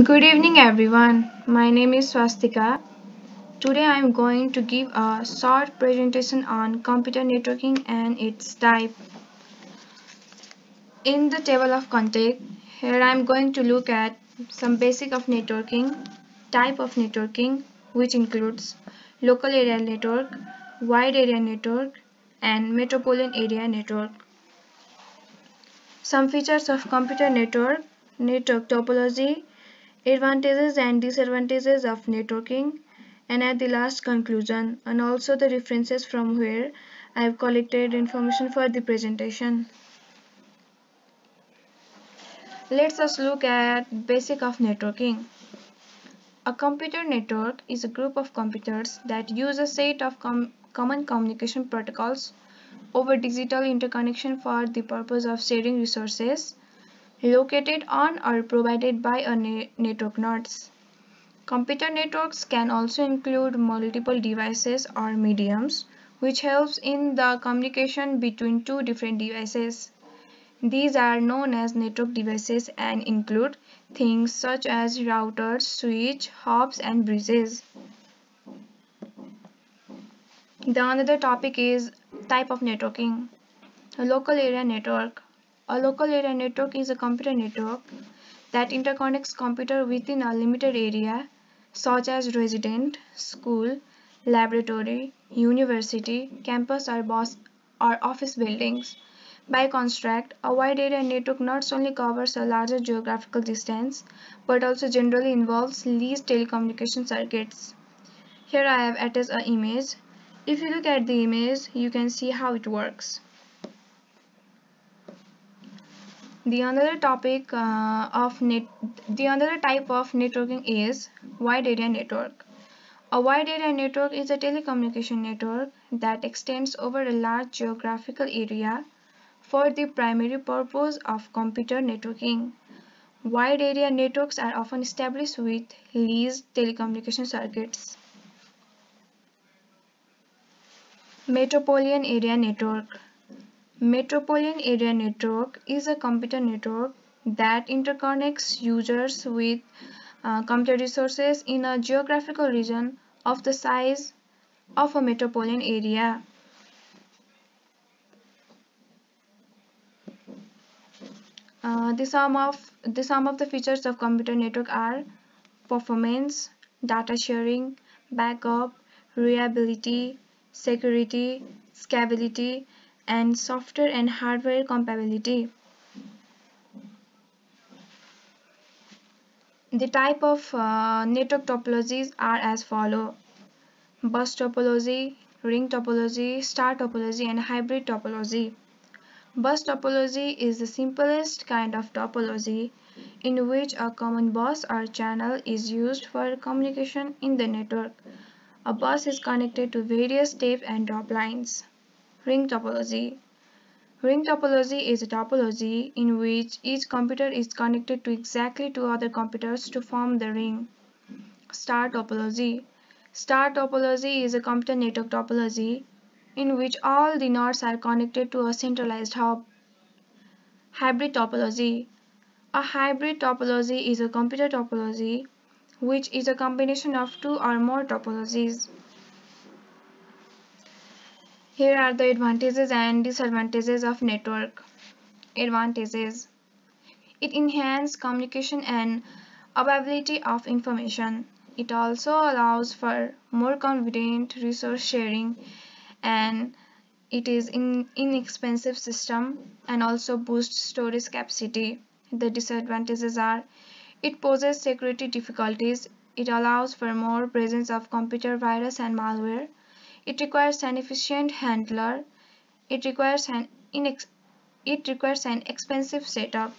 Good evening, everyone. My name is Swastika. Today I am going to give a short presentation on computer networking and its type. In the table of content, here I am going to look at some basic of networking, type of networking, which includes local area network, wide area network, and metropolitan area network. Some features of computer network topology, advantages and disadvantages of networking, and at the last conclusion, and also the references from where I have collected information for the presentation. Let's just look at basic of networking. A computer network is a group of computers that use a set of common communication protocols over digital interconnection for the purpose of sharing resources located on or provided by a network nodes. Computer networks can also include multiple devices or mediums, which helps in the communication between two different devices. These are known as network devices and include things such as routers, switch, hubs, and bridges. The another topic is type of networking. A local area network. A local area network is a computer network that interconnects computers within a limited area such as residence, school, laboratory, university, campus or office buildings. By contrast, a wide area network not only covers a larger geographical distance but also generally involves leased telecommunication circuits. Here I have attached an image. If you look at the image, you can see how it works. The another topic the another type of networking is wide area network. A wide area network is a telecommunication network that extends over a large geographical area for the primary purpose of computer networking. Wide area networks are often established with leased telecommunication circuits. Metropolitan area network. Metropolitan area network is a computer network that interconnects users with computer resources in a geographical region of the size of a metropolitan area. The sum of the features of computer network are performance, data sharing, backup, reliability, security, scalability, and software and hardware compatibility. The type of network topologies are as follow: bus topology, ring topology, star topology, and hybrid topology. Bus topology is the simplest kind of topology in which a common bus or channel is used for communication in the network. A bus is connected to various step and drop lines. Ring topology. Ring topology is a topology in which each computer is connected to exactly two other computers to form the ring. Star topology. Star topology is a computer network topology in which all the nodes are connected to a centralized hub. Hybrid topology. A hybrid topology is a computer topology which is a combination of two or more topologies. Here are the advantages and disadvantages of network. Advantages: it enhances communication and availability of information. It also allows for more convenient resource sharing, and it is an inexpensive system and also boosts storage capacity. The disadvantages are it poses security difficulties, it allows for more presence of computer virus and malware, it requires an efficient handler, it requires an expensive setup.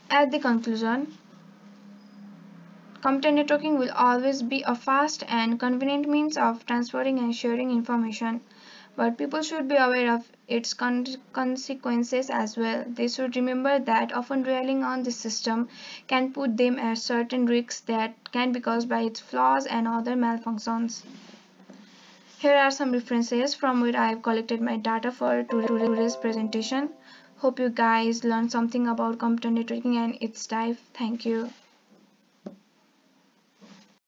At the conclusion, computer networking will always be a fast and convenient means of transferring and sharing information, but people should be aware of its consequences as well. They should remember that often relying on this system can put them at certain risks that can be caused by its flaws and other malfunctions. Here are some references from where I have collected my data for today's presentation. Hope you guys learned something about computer networking and its type. Thank you.